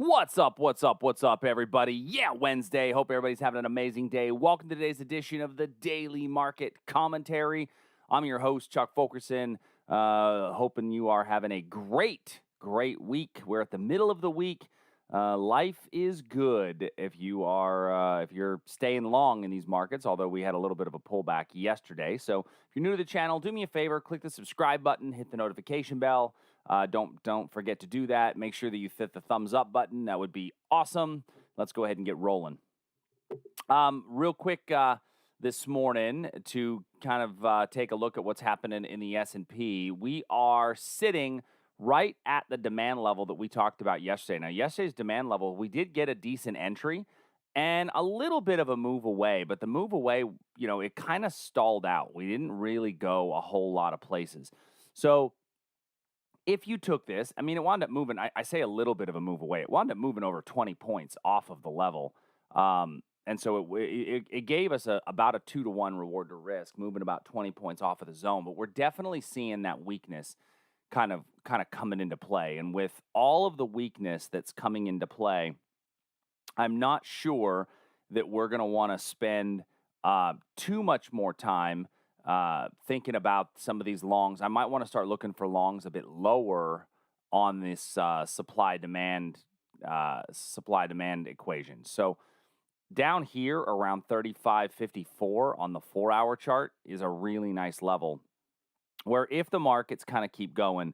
What's up? What's up? What's up, everybody? Yeah, Wednesday. Hope everybody's having an amazing day. Welcome to today's edition of the Daily Market Commentary. I'm your host, Chuck Fulkerson. Hoping you are having a great week. We're at the middle of the week. Life is good if you're staying long in these markets. Although we had a little bit of a pullback yesterday. So if you're new to the channel, do me a favor, click the subscribe button, hit the notification bell. Don't forget to do that. Make sure that you hit the thumbs up button. That would be awesome. Let's go ahead and get rolling. Real quick this morning to kind of take a look at what's happening in the S&P. We are sitting right at the demand level that we talked about yesterday. Now, yesterday's demand level, we did get a decent entry and a little bit of a move away, but the move away, it kind of stalled out. We didn't really go a whole lot of places. So if you took this, it wound up moving, I say a little bit of a move away. It wound up moving over 20 points off of the level. And so it gave us about a 2-to-1 reward to risk, moving about 20 points off of the zone. But we're definitely seeing that weakness kind of coming into play. And with all of the weakness that's coming into play, I'm not sure that we're going to want to spend too much more time thinking about some of these longs. I might want to start looking for longs a bit lower on this supply demand equation. So down here around 35.54 on the 4-hour chart is a really nice level where if the markets kind of keep going,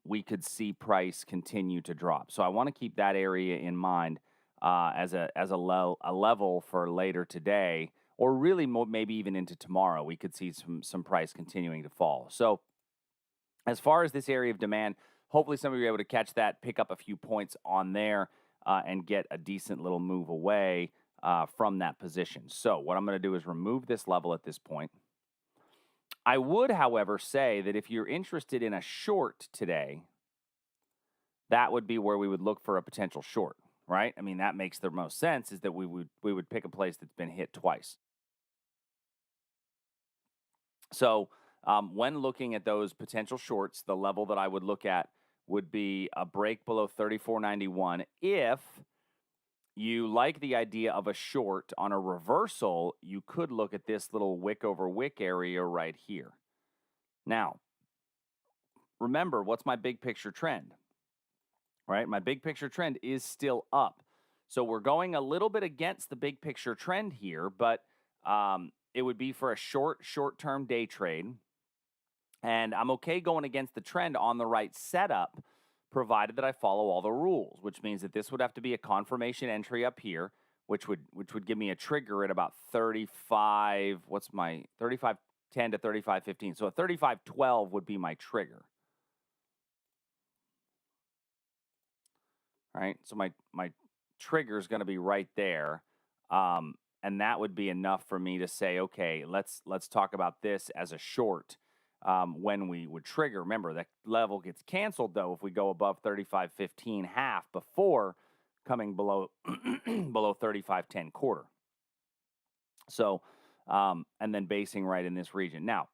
we could see price continue to drop. So I want to keep that area in mind as a level for later today, or really maybe even into tomorrow. We could see some price continuing to fall. So as far as this area of demand, hopefully some of you are able to catch that, pick up a few points on there, and get a decent little move away from that position. So what I'm going to do is remove this level at this point. I would, however, say that if you're interested in a short today, that would be where we would look for a potential short, right? That makes the most sense, is that we would pick a place that's been hit twice. So when looking at those potential shorts, the level that I would look at would be a break below 34.91. If you like the idea of a short on a reversal, you could look at this little wick over wick area right here. Now, remember, what's my big picture trend? Right? My big picture trend is still up. So we're going a little bit against the big picture trend here, but it would be for a short-term day trade. And I'm okay going against the trend on the right setup, provided that I follow all the rules, which means that this would have to be a confirmation entry up here, which would give me a trigger at about 35, 35.10 to 35.15. So a 35.12 would be my trigger. All right, so my trigger is going to be right there, and that would be enough for me to say, okay, let's talk about this as a short. When we would trigger. Remember, that level gets canceled, though, if we go above 35.15 half before coming below below 35.10 quarter. So, and then basing right in this region. Now,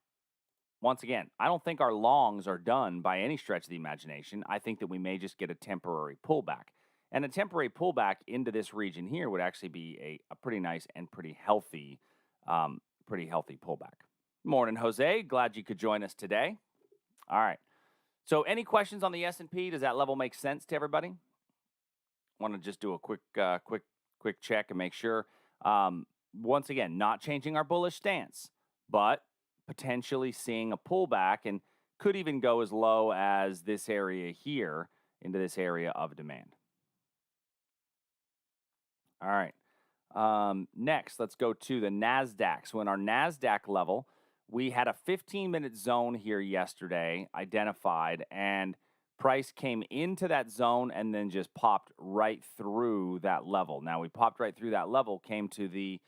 once again, I don't think our longs are done by any stretch of the imagination. I think that we may just get a temporary pullback. And a temporary pullback into this region here would actually be a pretty nice and pretty healthy pullback. Morning, Jose. Glad you could join us today. All right. So any questions on the S&P? Does that level make sense to everybody? Want to just do a quick check and make sure. Once again, not changing our bullish stance, but potentially seeing a pullback, and could even go as low as this area here into this area of demand. All right. Next, let's go to the NASDAQ. So in our NASDAQ level, we had a 15-minute zone here yesterday identified, and price came into that zone and then just popped right through that level. Now, we popped right through that level, came to the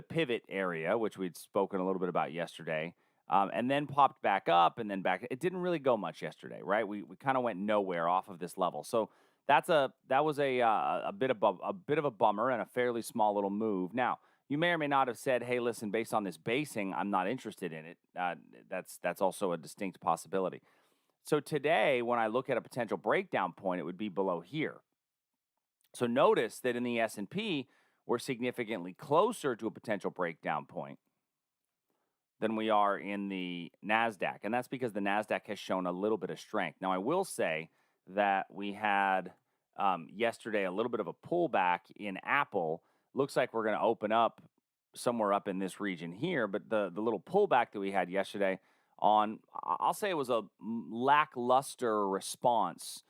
pivot area, which we'd spoken a little bit about yesterday, and then popped back up and then back. It didn't really go much yesterday, right? We kind of went nowhere off of this level. So that was a bit of a bummer and a fairly small little move. Now, you may or may not have said, hey, listen, based on this basing, I'm not interested in it. That's also a distinct possibility. So today, when I look at a potential breakdown point, it would be below here. So notice that in the S&P, we're significantly closer to a potential breakdown point than we are in the NASDAQ. And that's because the NASDAQ has shown a little bit of strength. Now, I will say that we had yesterday a little bit of a pullback in Apple. Looks like we're going to open up somewhere up in this region here. But the little pullback that we had yesterday on, I'll say it was a lackluster response.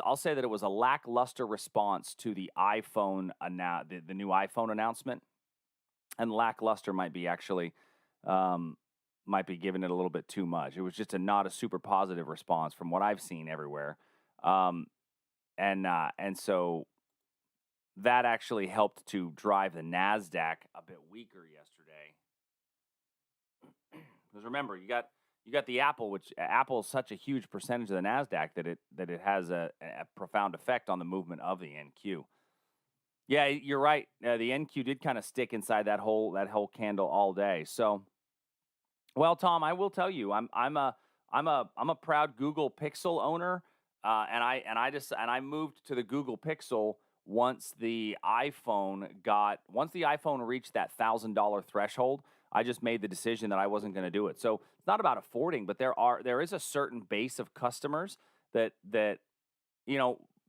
I'll say that it was a lackluster response to the iPhone, the new iPhone announcement. And lackluster might be actually might be giving it a little bit too much. It was just not a super positive response from what I've seen everywhere, and so that actually helped to drive the NASDAQ a bit weaker yesterday. Because remember, you got the Apple, which Apple is such a huge percentage of the NASDAQ that it has a profound effect on the movement of the NQ. Yeah, you're right. The NQ did kind of stick inside that whole candle all day. So, well, Tom, I will tell you, I'm a proud Google Pixel owner, and I moved to the Google Pixel once the iPhone reached that $1,000 threshold. I just made the decision that I wasn't going to do it. So it's not about affording, but there is a certain base of customers that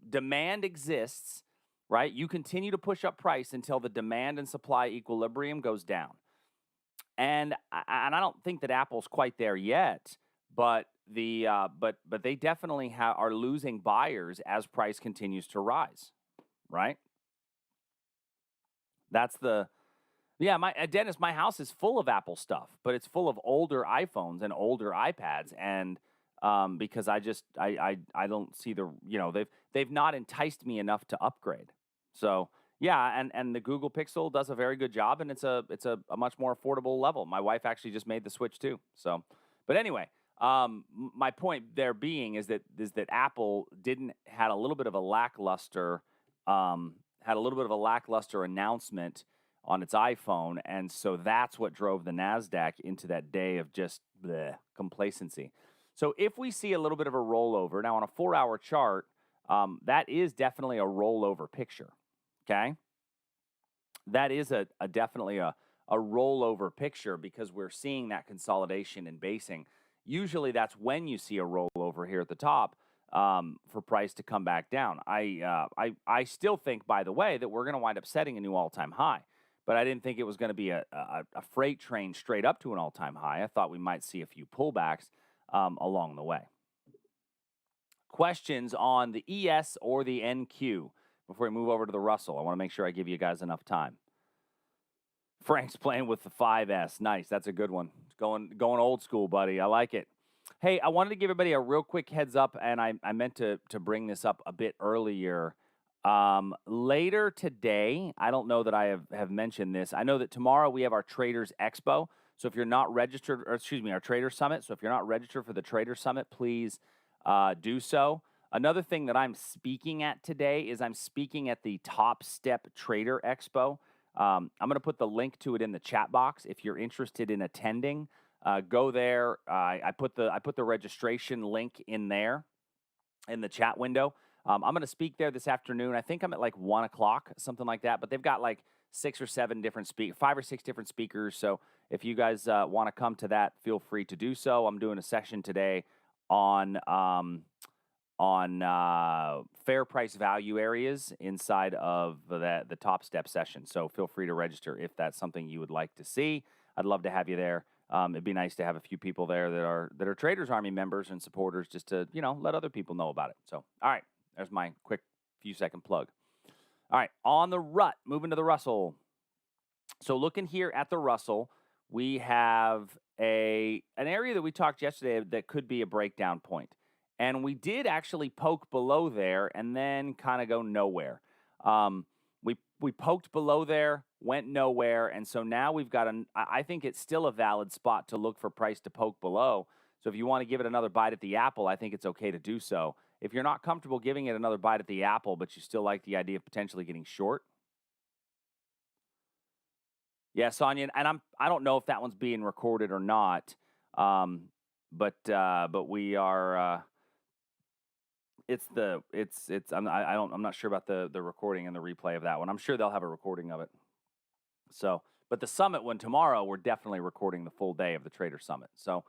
demand exists. Right? You continue to push up price until the demand and supply equilibrium goes down. And I don't think that Apple's quite there yet, but but they definitely are losing buyers as price continues to rise, right? That's Dennis, my house is full of Apple stuff, but it's full of older iPhones and older iPads, and because I don't see they've not enticed me enough to upgrade. So yeah, and the Google Pixel does a very good job, and it's a much more affordable level. My wife actually just made the switch too. So, but anyway, my point there being is that Apple had a little bit of a lackluster announcement on its iPhone, and so that's what drove the NASDAQ into that day of just complacency. So if we see a little bit of a rollover now on a 4-hour chart, that is definitely a rollover picture. Okay, that is definitely a rollover picture because we're seeing that consolidation and basing. Usually, that's when you see a rollover here at the top for price to come back down. I still think, by the way, that we're going to wind up setting a new all-time high, but I didn't think it was going to be a freight train straight up to an all-time high. I thought we might see a few pullbacks along the way. Questions on the ES or the NQ? Before we move over to the Russell, I want to make sure I give you guys enough time. Frank's playing with the 5S. Nice. That's a good one. Going old school, buddy. I like it. Hey, I wanted to give everybody a real quick heads up, and I meant to bring this up a bit earlier. Later today, I don't know that I have mentioned this. I know that tomorrow we have our Traders Expo. So if you're not registered, our Trader Summit. So if you're not registered for the Trader Summit, please do so. Another thing that I'm speaking at today is I'm speaking at the Top Step Trader Expo. I'm going to put the link to it in the chat box. If you're interested in attending, go there. I put the registration link in there in the chat window. I'm going to speak there this afternoon. I think I'm at like 1 o'clock, something like that. But they've got like 5 or 6 different speakers. So if you guys want to come to that, feel free to do so. I'm doing a session today on fair price value areas inside of the Top Step session. So feel free to register if that's something you would like to see. I'd love to have you there. It'd be nice to have a few people there that are Traders Army members and supporters, just to let other people know about it. So all right, there's my quick few second plug. All right, on the rut, moving to the Russell. So looking here at the Russell, we have an area that we talked yesterday that could be a breakdown point. And we did actually poke below there and then kind of go nowhere. We poked below there, went nowhere, and so now we've got I think it's still a valid spot to look for price to poke below. So if you want to give it another bite at the apple, I think it's okay to do so. If you're not comfortable giving it another bite at the apple, but you still like the idea of potentially getting short. Yeah, Sonia, and I don't know if that one's being recorded or not, but we are. I'm not sure about the recording and the replay of that one. I'm sure they'll have a recording of it. So, but the summit one tomorrow, we're definitely recording the full day of the Trader Summit. So,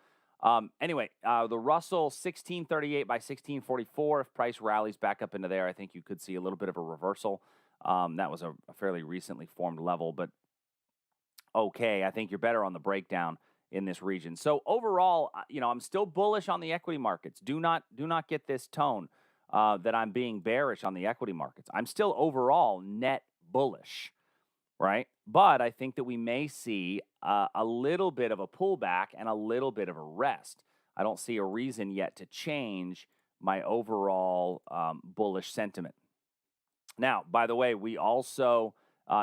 anyway, the Russell 1638 by 1644. If price rallies back up into there, I think you could see a little bit of a reversal. That was a fairly recently formed level, but okay, I think you're better on the breakdown in this region. So overall, I'm still bullish on the equity markets. Do not get this tone that I'm being bearish on the equity markets. I'm still overall net bullish, right? But I think that we may see a little bit of a pullback and a little bit of a rest. I don't see a reason yet to change my overall bullish sentiment. Now, by the way, we also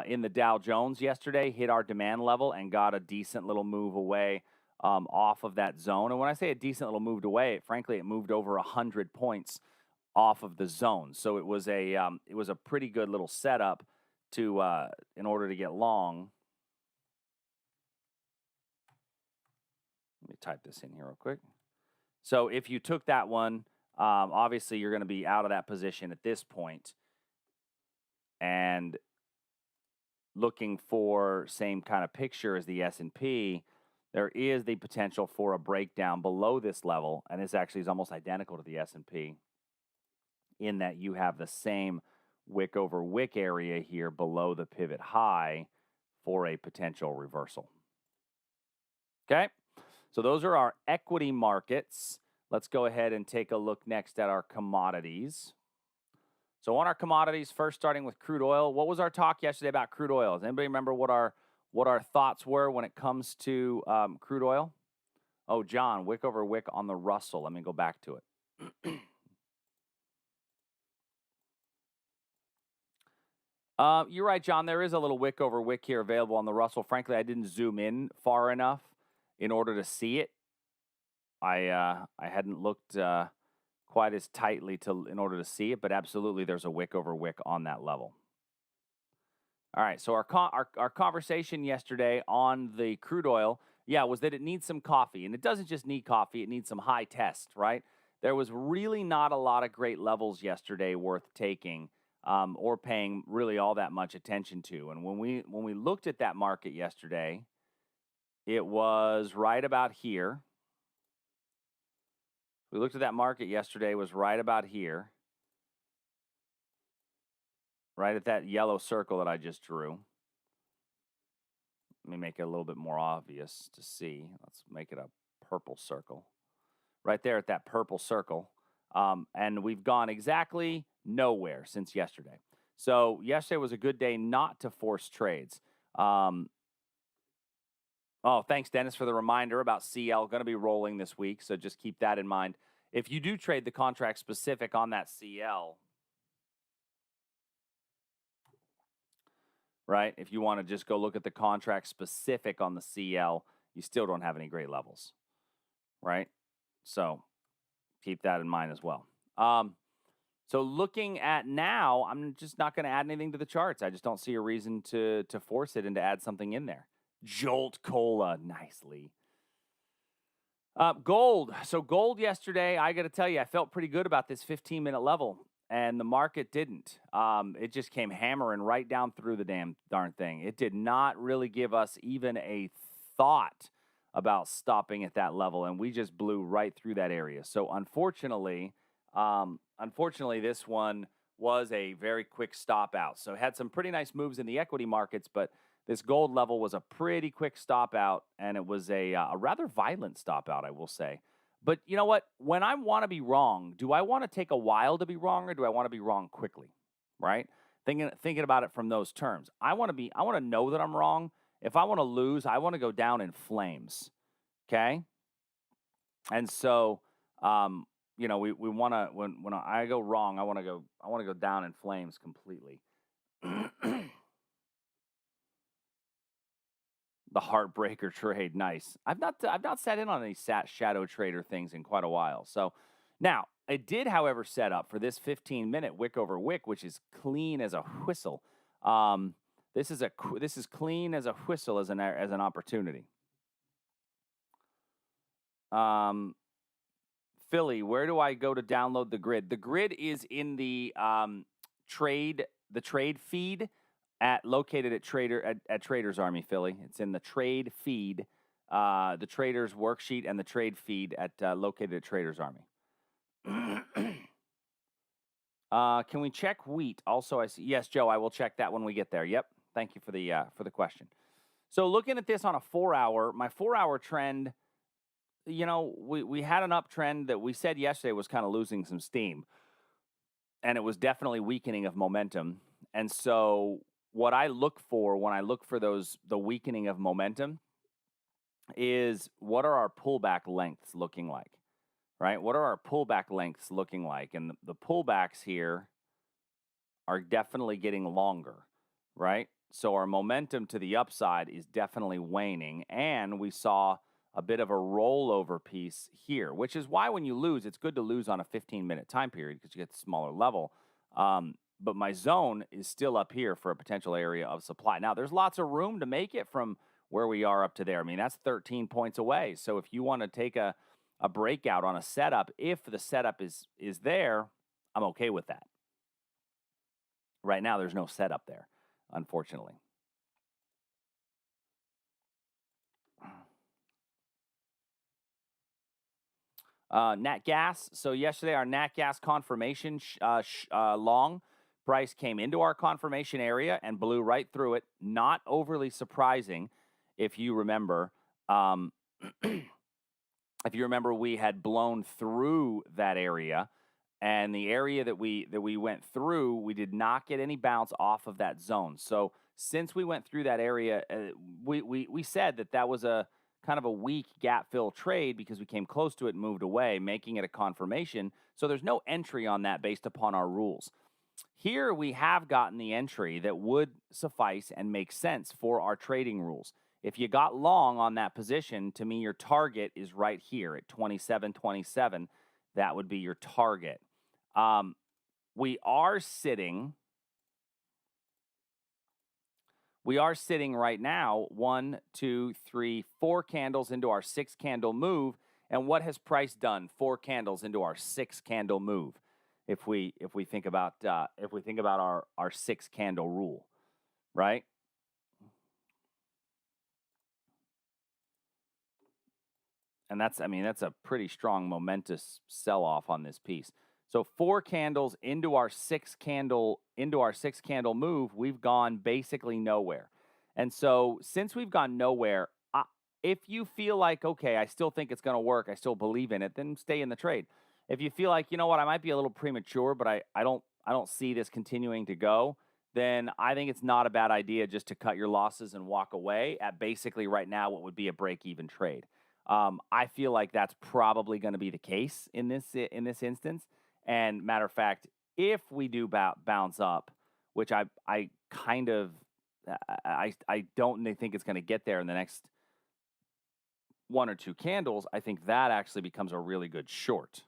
in the Dow Jones yesterday hit our demand level and got a decent little move away off of that zone. And when I say a decent little move away, frankly, it moved over 100 points off of the zone. So it was a pretty good little setup to in order to get long. Let me type this in here real quick. So if you took that one, obviously you're going to be out of that position at this point. And looking for same kind of picture as the S&P, there is the potential for a breakdown below this level, and this actually is almost identical to the S&P in that you have the same wick over wick area here below the pivot high for a potential reversal. Okay, so those are our equity markets. Let's go ahead and take a look next at our commodities. So on our commodities, first starting with crude oil, what was our talk yesterday about crude oil? Does anybody remember what our thoughts were when it comes to crude oil? Oh, John, wick over wick on the Russell. Let me go back to it. You're right, John. There is a little wick over wick here available on the Russell. Frankly, I didn't zoom in far enough in order to see it. I hadn't looked quite as tightly in order to see it, but absolutely there's a wick over wick on that level. All right, so our conversation yesterday on the crude oil, was that it needs some coffee. And it doesn't just need coffee, it needs some high test, right? There was really not a lot of great levels yesterday worth taking or paying really all that much attention to. And when we looked at that market yesterday, it was right about here. We looked at that market yesterday, was right about here. Right at that yellow circle that I just drew. Let me make it a little bit more obvious to see. Let's make it a purple circle. Right there at that purple circle. And we've gone exactly nowhere since yesterday. So yesterday was a good day not to force trades. Oh, thanks, Dennis, for the reminder about CL. Going to be rolling this week, so just keep that in mind. If you do trade the contract specific on that CL, right, if you want to just go look at the contract specific on the CL, you still don't have any great levels, right? So keep that in mind as well. So looking at now, I'm just not going to add anything to the charts. I just don't see a reason to force it and to add something in there. Jolt Cola, nicely. Gold. So gold yesterday, I got to tell you, I felt pretty good about this 15-minute level, and the market didn't. It just came hammering right down through the darn thing. It did not really give us even a thought about stopping at that level, and we just blew right through that area. So unfortunately, this one was a very quick stop out. So it had some pretty nice moves in the equity markets, but this gold level was a pretty quick stop out, and it was a rather violent stop out, I will say. But you know what? When I want to be wrong, do I want to take a while to be wrong, or do I want to be wrong quickly? Right? Thinking about it from those terms, I want to know that I'm wrong. If I want to lose, I want to go down in flames. Okay? And so, we want to when I go wrong, I want to go down in flames completely. The heartbreaker trade, nice. I've not sat in on any shadow trader things in quite a while. So now it did, however, set up for this 15-minute wick over wick, which is clean as a whistle. This is clean as a whistle as an opportunity. Philly, where do I go to download the grid? The grid is in the trade feed located at Traders Army, Philly. It's in the trade feed, the traders worksheet and the trade feed located at Traders Army. Can we check wheat? Also, I see. Yes, Joe, I will check that when we get there. Yep. Thank you for the question. So looking at this on a 4-hour, my 4-hour trend, we had an uptrend that we said yesterday was kind of losing some steam, and it was definitely weakening of momentum. And so what I look for when I look for the weakening of momentum is, what are our pullback lengths looking like, right? What are our pullback lengths looking like? And the pullbacks here are definitely getting longer, right? So our momentum to the upside is definitely waning, and we saw a bit of a rollover piece here, which is why when you lose, it's good to lose on a 15-minute time period because you get the smaller level. But my zone is still up here for a potential area of supply. Now, there's lots of room to make it from where we are up to there. I mean, that's 13 points away. So if you want to take a breakout on a setup, if the setup is there, I'm okay with that. Right now, there's no setup there, unfortunately. Nat gas. So yesterday, our nat gas confirmation long price came into our confirmation area and blew right through it. Not overly surprising, if you remember. If you remember, we had blown through that area, and the area that we went through, we did not get any bounce off of that zone. So since we went through that area, we said that was a kind of a weak gap fill trade because we came close to it and moved away, making it a confirmation. So there's no entry on that based upon our rules. Here we have gotten the entry that would suffice and make sense for our trading rules. If you got long on that position, to me, your target is right here at 27.27. That would be your target. We are sitting right now 1, 2, 3, 4 candles into our 6 candle move. And what has price done? 4 candles into our 6 candle move. If we think about our 6 candle rule, right? And that's a pretty strong momentous sell off on this piece. So 4 candles into our 6 candle move, we've gone basically nowhere. And so since we've gone nowhere, if you feel like, okay, I still think it's going to work, I still believe in it, then stay in the trade. If you feel like, you know what, I might be a little premature, but I don't see this continuing to go, then I think it's not a bad idea just to cut your losses and walk away at basically right now what would be a break-even trade. I feel like that's probably going to be the case in this instance. And matter of fact, if we do bounce up, which I don't think it's going to get there in the next 1 or 2 candles, I think that actually becomes a really good short.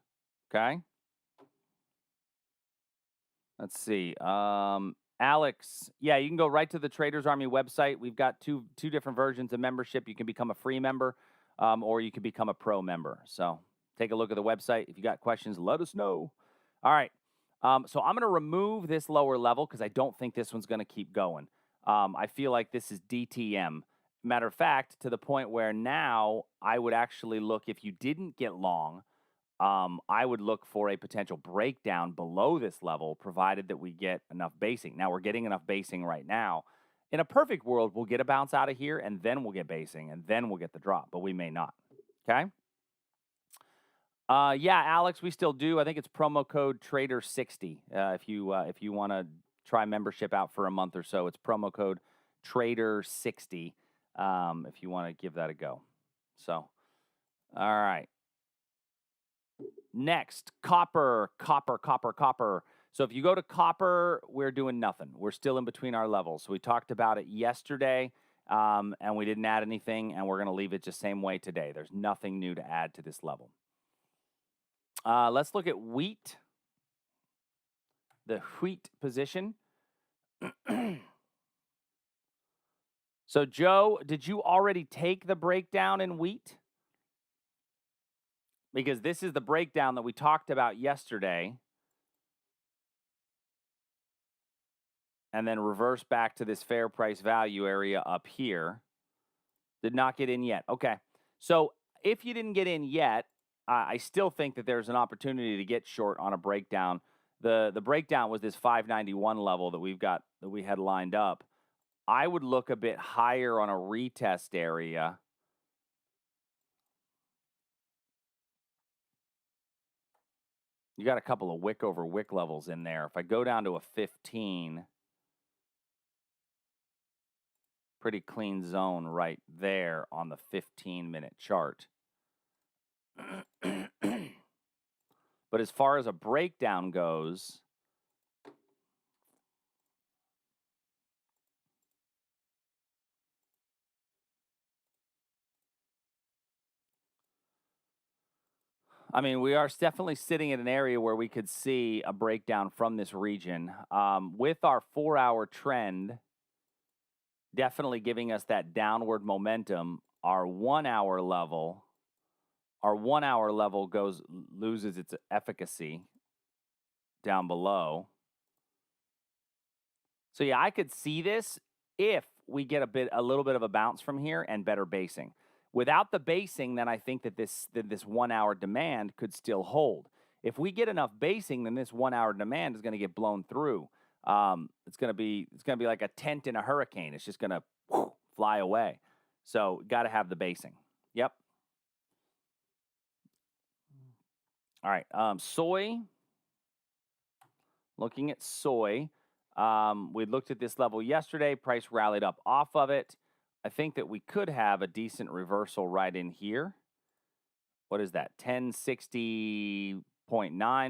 Okay. Let's see. Alex, yeah, you can go right to the Traders Army website. We've got two different versions of membership. You can become a free member, or you can become a pro member. So take a look at the website. If you got questions, let us know. All right. So I'm going to remove this lower level because I don't think this one's going to keep going. I feel like this is DTM. Matter of fact, to the point where now I would actually look, if you didn't get long, I would look for a potential breakdown below this level, provided that we get enough basing. Now, we're getting enough basing right now. In a perfect world, we'll get a bounce out of here, and then we'll get basing, and then we'll get the drop, but we may not. Okay? Yeah, Alex, we still do. I think it's promo code Trader60. If you want to try membership out for a month or so, it's promo code Trader60. If you want to give that a go. So, all right. Next, copper. So if you go to copper, we're doing nothing. We're still in between our levels. So we talked about it yesterday, and we didn't add anything, and we're going to leave it the same way today. There's nothing new to add to this level. Let's look at wheat. The wheat position. So, Joe, did you already take the breakdown in wheat? because this is the breakdown that we talked about yesterday, and then reverse back to this fair price value area up here. Did not get in yet. Okay. So if you didn't get in yet, I still think that there's an opportunity to get short on a breakdown. The breakdown was this 591 level that we had lined up. I would look a bit higher on a retest area. You got a couple of wick over wick levels in there. If I go down to a 15, pretty clean zone right there on the 15-minute chart. But as far as a breakdown goes, I mean, we are definitely sitting in an area where we could see a breakdown from this region. With our 4-hour trend definitely giving us that downward momentum, our 1-hour level loses its efficacy down below. So yeah, I could see this if we get a little bit of a bounce from here and better basing. Without the basing, then I think that this 1-hour demand could still hold. If we get enough basing, then this 1-hour demand is going to get blown through. It's going to be like a tent in a hurricane. It's just going to fly away. So got to have the basing. Yep. All right. Soy. Looking at soy. We looked at this level yesterday. Price rallied up off of it. I think that we could have a decent reversal right in here. What is that? 1060.9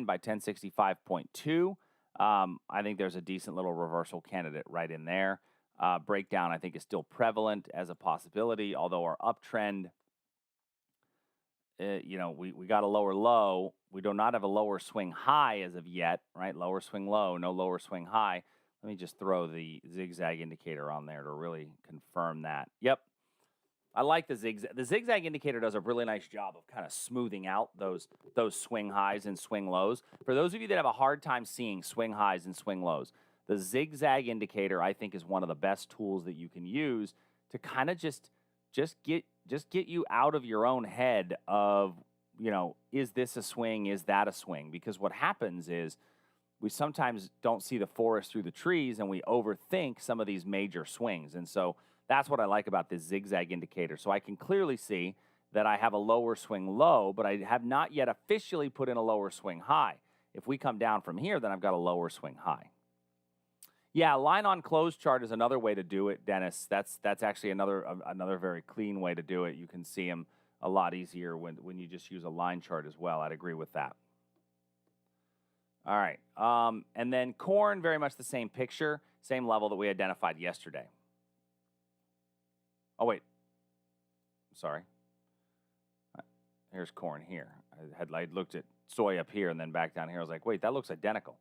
by 1065.2. I think there's a decent little reversal candidate right in there. Breakdown, I think, is still prevalent as a possibility, although our uptrend, we got a lower low. We do not have a lower swing high as of yet, right? Lower swing low, no lower swing high. Let me just throw the zigzag indicator on there to really confirm that. Yep. I like the zigzag. The zigzag indicator does a really nice job of kind of smoothing out those swing highs and swing lows. For those of you that have a hard time seeing swing highs and swing lows, the zigzag indicator, I think, is one of the best tools that you can use to kind of just get you out of your own head of, is this a swing? Is that a swing? Because what happens is we sometimes don't see the forest through the trees and we overthink some of these major swings. And so that's what I like about this zigzag indicator. So I can clearly see that I have a lower swing low, but I have not yet officially put in a lower swing high. If we come down from here, then I've got a lower swing high. Yeah, line on close chart is another way to do it, Dennis. That's actually another very clean way to do it. You can see them a lot easier when you just use a line chart as well. I'd agree with that. All right. And then corn, very much the same picture, same level that we identified yesterday. Oh, wait. Sorry. Here's corn here. I looked at soy up here and then back down here. I was like, wait, that looks identical.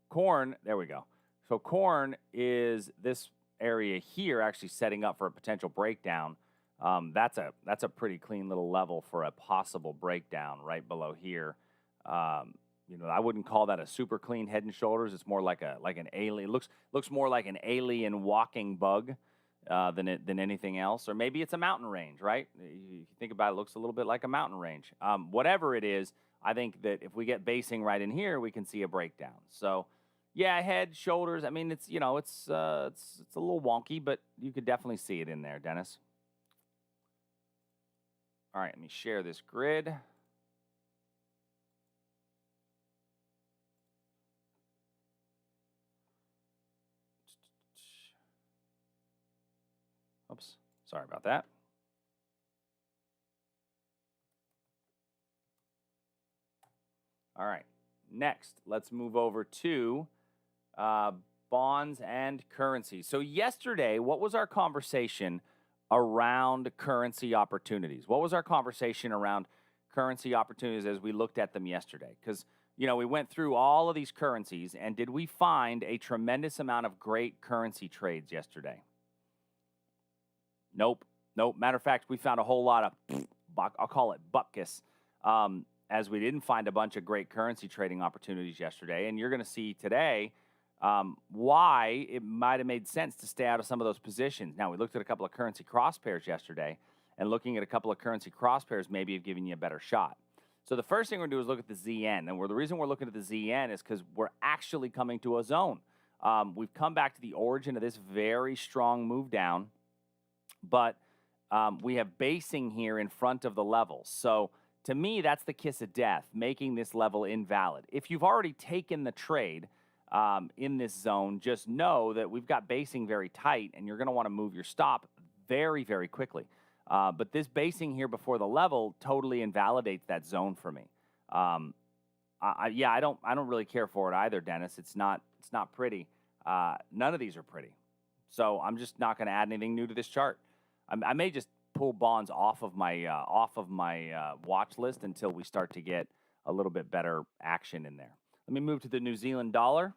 Corn, there we go. So corn is this area here actually setting up for a potential breakdown. That's a pretty clean little level for a possible breakdown right below here. I wouldn't call that a super clean head and shoulders. It's more like an alien. Looks more like an alien walking bug than anything else. Or maybe it's a mountain range, right? If you think about it, it looks a little bit like a mountain range. Whatever it is, I think that if we get basing right in here, we can see a breakdown. So, yeah, head, shoulders. I mean, it's a little wonky, but you could definitely see it in there, Dennis. All right, let me share this grid. Oops, sorry about that. All right, next, let's move over to bonds and currency. So yesterday, what was our conversation around currency opportunities? What was our conversation around currency opportunities as we looked at them yesterday? Because, we went through all of these currencies, and did we find a tremendous amount of great currency trades yesterday? Nope. Matter of fact, we found a whole lot of, I'll call it bupkis. as we didn't find a bunch of great currency trading opportunities yesterday. And you're going to see today why it might have made sense to stay out of some of those positions. Now, we looked at a couple of currency cross pairs yesterday, and looking at a couple of currency cross pairs maybe have given you a better shot. So the first thing we're going to do is look at the ZN. And the reason we're looking at the ZN is because we're actually coming to a zone. We've come back to the origin of this very strong move down, but we have basing here in front of the levels. So to me, that's the kiss of death, making this level invalid. If you've already taken the trade in this zone, just know that we've got basing very tight, and you're going to want to move your stop very, very quickly. But this basing here before the level totally invalidates that zone for me. I don't really care for it either, Dennis. It's not pretty. None of these are pretty. So I'm just not going to add anything new to this chart. I may just pull bonds off of my watch list until we start to get a little bit better action in there. Let me move to the New Zealand dollar.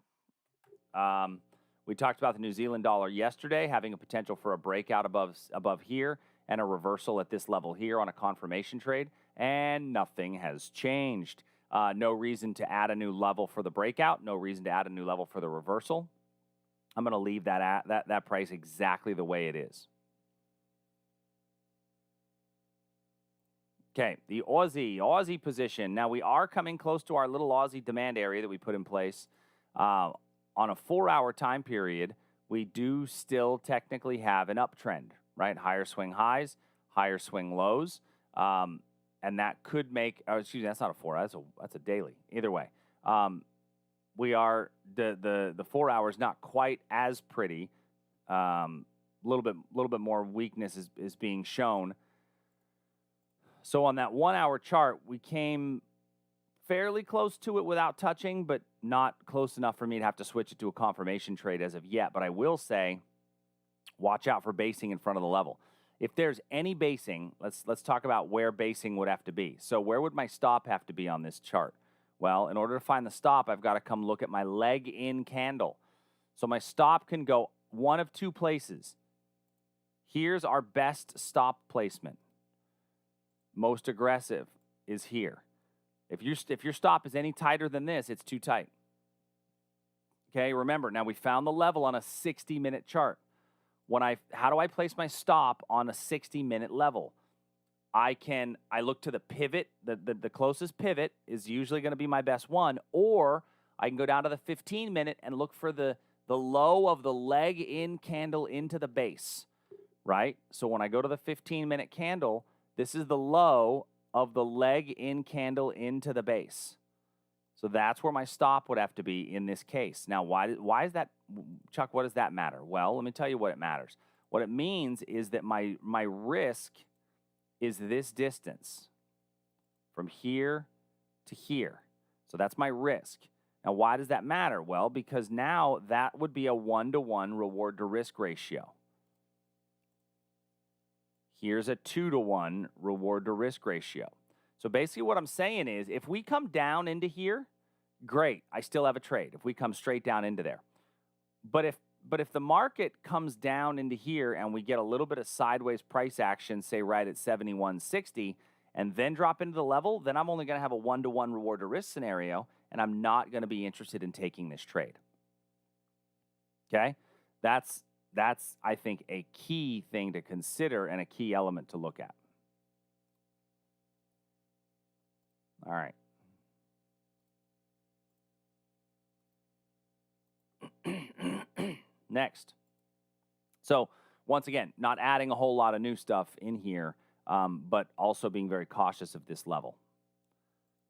We talked about the New Zealand dollar yesterday having a potential for a breakout above here and a reversal at this level here on a confirmation trade, and nothing has changed. No reason to add a new level for the breakout. No reason to add a new level for the reversal. I'm going to leave that price exactly the way it is. Okay, the Aussie position. Now, we are coming close to our little Aussie demand area that we put in place. On a 4-hour time period, we do still technically have an uptrend, right? Higher swing highs, higher swing lows. And that could make, excuse me, that's not a 4 hour, that's a daily. Either way. We are, the 4 hours not quite as pretty. A little bit more weakness is being shown. So on that 1 hour chart, we came fairly close to it without touching, but not close enough for me to have to switch it to a confirmation trade as of yet. But I will say, watch out for basing in front of the level. If there's any basing, let's talk about where basing would have to be. So where would my stop have to be on this chart? Well, in order to find the stop, I've got to come look at my leg in candle. So my stop can go one of two places. Here's our best stop placement. Most aggressive is here. If your stop is any tighter than this, it's too tight. Okay, remember, now we found the level on a 60-minute chart. How do I place my stop on a 60-minute level? I look to the pivot, the closest pivot is usually going to be my best one, or I can go down to the 15-minute and look for the low of the leg in candle into the base, right? So when I go to the 15-minute candle, this is the low of the leg in candle into the base. So that's where my stop would have to be in this case. Now, why is that, Chuck, what does that matter? Well, let me tell you what it matters. What it means is that my risk is this distance from here to here. So that's my risk. Now, why does that matter? Well, because now that would be a 1-to-1 reward to risk ratio. Here's a 2-to-1 reward to risk ratio. So basically what I'm saying is if we come down into here, great, I still have a trade if we come straight down into there. But if the market comes down into here and we get a little bit of sideways price action, say right at 71.60, and then drop into the level, then I'm only going to have a 1-to-1 reward to risk scenario, and I'm not going to be interested in taking this trade. Okay? That's I think, a key thing to consider and a key element to look at. All right. Next. So once again, not adding a whole lot of new stuff in here, but also being very cautious of this level.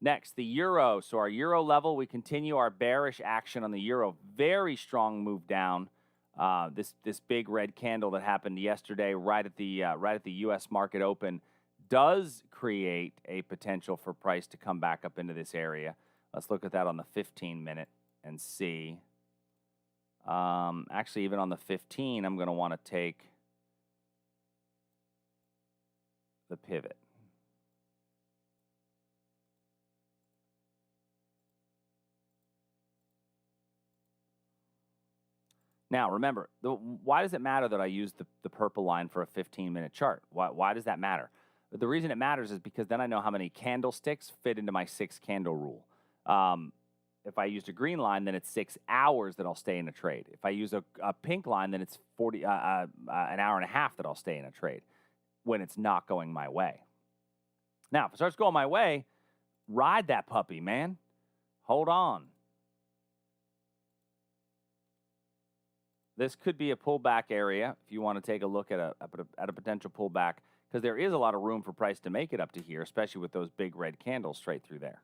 Next, the euro. So our euro level, we continue our bearish action on the euro. Very strong move down. This big red candle that happened yesterday, right at the U.S. market open, does create a potential for price to come back up into this area. Let's look at that on the 15-minute and see. Actually, even on the 15, I'm going to want to take the pivot. Now, remember, why does it matter that I use the purple line for a 15-minute chart? Why does that matter? The reason it matters is because then I know how many candlesticks fit into my 6-candle rule. If I used a green line, then it's 6 hours that I'll stay in a trade. If I use a pink line, then it's an hour and a half that I'll stay in a trade when it's not going my way. Now, if it starts going my way, ride that puppy, man. Hold on. This could be a pullback area if you want to take a look at a potential pullback, because there is a lot of room for price to make it up to here, especially with those big red candles straight through there.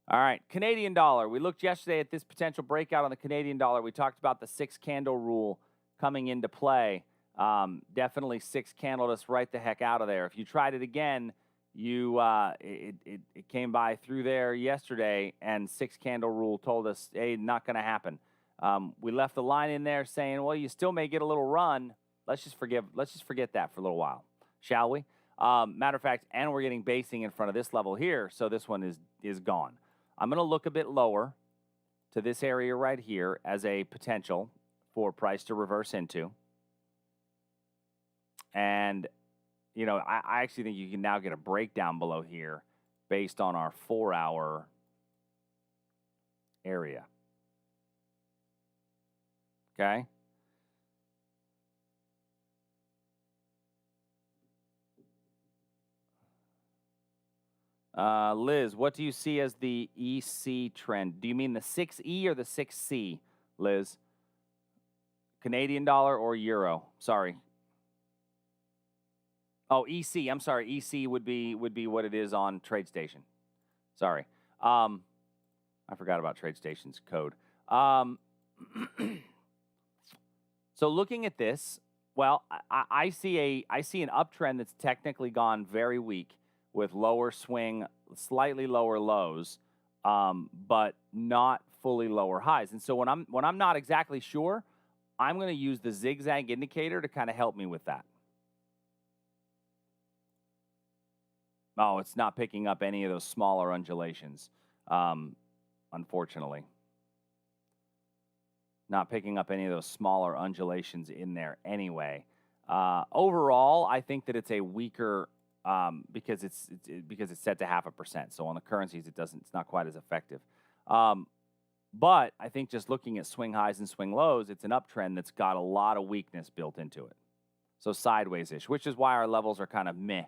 All right, Canadian dollar. We looked yesterday at this potential breakout on the Canadian dollar. We talked about the 6-candle rule coming into play. Definitely 6-candled us right the heck out of there. If you tried it again, it came by through there yesterday, and 6-candle rule told us, hey, not going to happen. We left the line in there saying, well, you still may get a little run. Let's just forget that for a little while, shall we? Matter of fact, and we're getting basing in front of this level here, so this one is gone. I'm going to look a bit lower to this area right here as a potential for price to reverse into. And, you know, I actually think you can now get a breakdown below here based on our 4-hour area. Okay? Liz, what do you see as the EC trend? Do you mean the 6E or the 6C, Liz? Canadian dollar or euro? Sorry. Oh, EC. I'm sorry. EC would be what it is on TradeStation. Sorry. I forgot about TradeStation's code. So looking at this, well, I see an uptrend that's technically gone very weak, with lower swing, slightly lower lows, but not fully lower highs. And so when I'm not exactly sure, I'm going to use the zigzag indicator to kind of help me with that. Oh, it's not picking up any of those smaller undulations, unfortunately. Not picking up any of those smaller undulations in there anyway. Overall, I think that it's a weaker, because it's set to 0.5%. So on the currencies, it's not quite as effective. But I think just looking at swing highs and swing lows, it's an uptrend that's got a lot of weakness built into it. So sideways-ish, which is why our levels are kind of meh.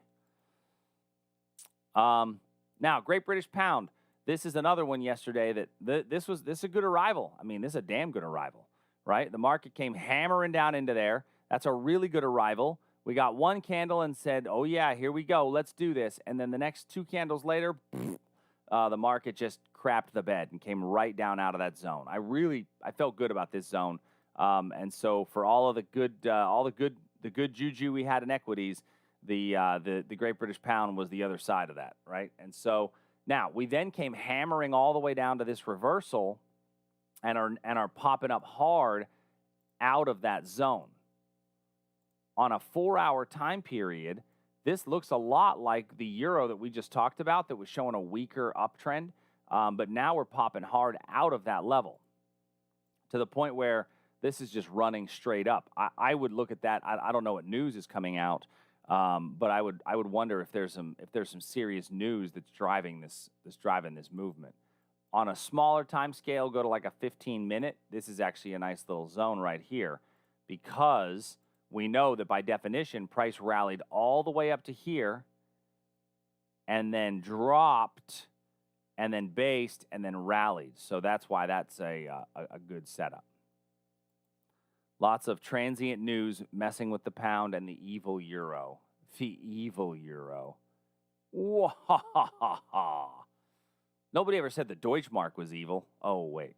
Now, Great British Pound. This is another one yesterday that this is a good arrival. I mean, this is a damn good arrival, right? The market came hammering down into there. That's a really good arrival. We got one candle and said, oh, yeah, here we go. Let's do this. And then the next 2 candles later, the market just crapped the bed and came right down out of that zone. I felt good about this zone. And so for all of the good juju we had in equities, the Great British Pound was the other side of that, right? And so now we then came hammering all the way down to this reversal and are popping up hard out of that zone. On a 4-hour time period, this looks a lot like the euro that we just talked about that was showing a weaker uptrend, but now we're popping hard out of that level to the point where this is just running straight up. I would look at that. I don't know what news is coming out, but I would wonder if there's some serious news that's driving this movement. On a smaller time scale, go to like a 15-minute. This is actually a nice little zone right here, because we know that by definition, price rallied all the way up to here and then dropped and then based and then rallied. So that's why that's a good setup. Lots of transient news messing with the pound and the evil euro. The evil euro. Wahahaha. Nobody ever said the Deutschmark was evil. Oh, wait.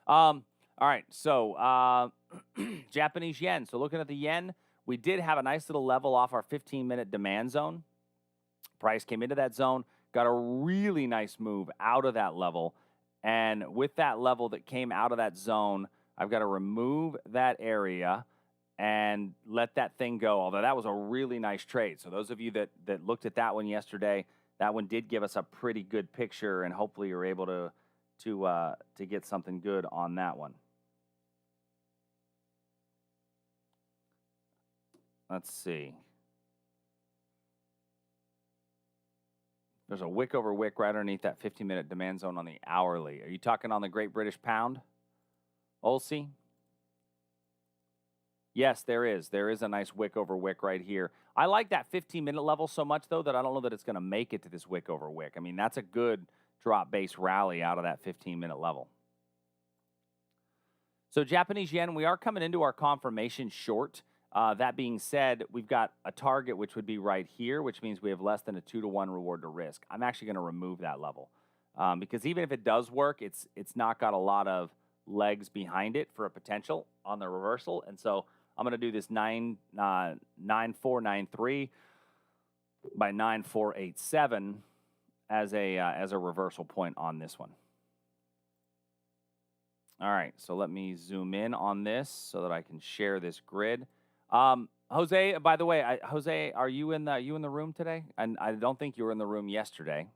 All right, so Japanese yen. So looking at the yen, we did have a nice little level off our 15-minute demand zone. Price came into that zone, got a really nice move out of that level. And with that level that came out of that zone, I've got to remove that area and let that thing go, although that was a really nice trade. So those of you that looked at that one yesterday, that one did give us a pretty good picture, and hopefully you're able to get something good on that one. Let's see. There's a wick over wick right underneath that 15-minute demand zone on the hourly. Are you talking on the Great British Pound, Olsey? Yes, there is. There is a nice wick over wick right here. I like that 15-minute level so much, though, that I don't know that it's going to make it to this wick over wick. I mean, that's a good drop-based rally out of that 15-minute level. So Japanese yen, we are coming into our confirmation short. That being said, we've got a target, which would be right here, which means we have less than a 2-to-1 reward to risk. I'm actually going to remove that level because even if it does work, it's not got a lot of legs behind it for a potential on the reversal. And so I'm going to do this 9493 by 9487 as a reversal point on this one. All right, so let me zoom in on this so that I can share this grid. Jose, by the way, Jose, are you in the room today? And I don't think you were in the room yesterday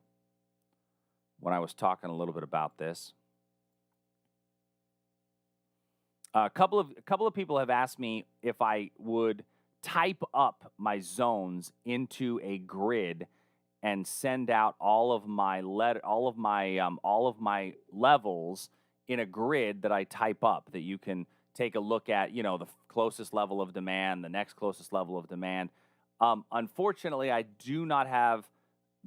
when I was talking a little bit about this. A couple of people have asked me if I would type up my zones into a grid and send out all of my levels in a grid that I type up that you can take a look at, you know, the closest level of demand, the next closest level of demand. Unfortunately, I do not have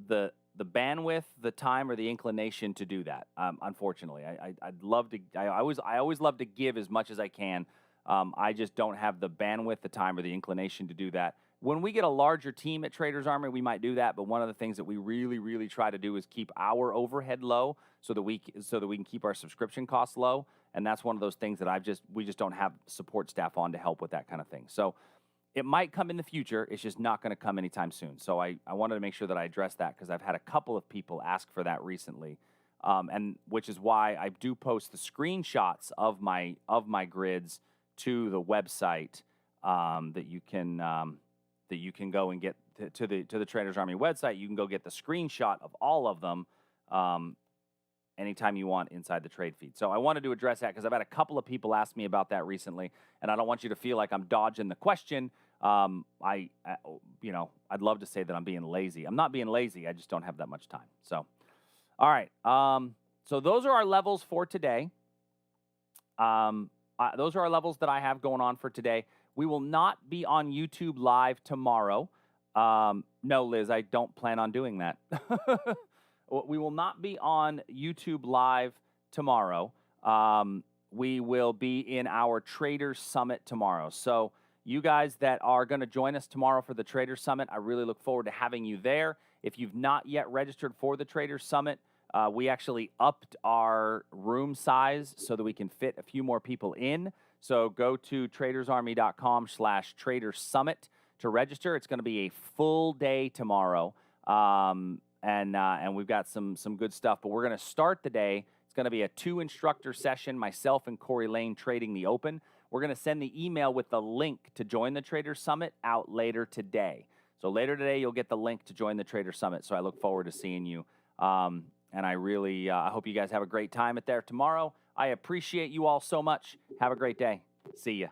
the bandwidth, the time, or the inclination to do that. Unfortunately, I'd love to. I always love to give as much as I can. I just don't have the bandwidth, the time, or the inclination to do that. When we get a larger team at Traders Army, we might do that. But one of the things that we really, really try to do is keep our overhead low so that we can keep our subscription costs low. And that's one of those things that we just don't have support staff on to help with that kind of thing. So it might come in the future. It's just not going to come anytime soon. So I wanted to make sure that I address that because I've had a couple of people ask for that recently, and which is why I do post the screenshots of my grids to the website that you can go and get to the Traders Army website. You can go get the screenshot of all of them anytime you want inside the trade feed. So I wanted to address that because I've had a couple of people ask me about that recently, and I don't want you to feel like I'm dodging the question. I'd love to say that I'm being lazy. I'm not being lazy. I just don't have that much time. So, all right. So those are our levels for today. Those are our levels that I have going on for today. We will not be on YouTube Live tomorrow. No, Liz, I don't plan on doing that. We will not be on YouTube Live tomorrow. We will be in our Traders Summit tomorrow. So you guys that are going to join us tomorrow for the Traders Summit, I really look forward to having you there. If you've not yet registered for the Traders Summit, we actually upped our room size so that we can fit a few more people in. So go to tradersarmy.com/Traders Summit to register. It's going to be a full day tomorrow. And we've got some good stuff, but we're going to start the day. It's going to be a 2-instructor session, myself and Corey Lane trading the open. We're going to send the email with the link to join the Traders Summit out later today. So later today, you'll get the link to join the Traders Summit. So I look forward to seeing you. And I really I hope you guys have a great time at there tomorrow. I appreciate you all so much. Have a great day. See ya.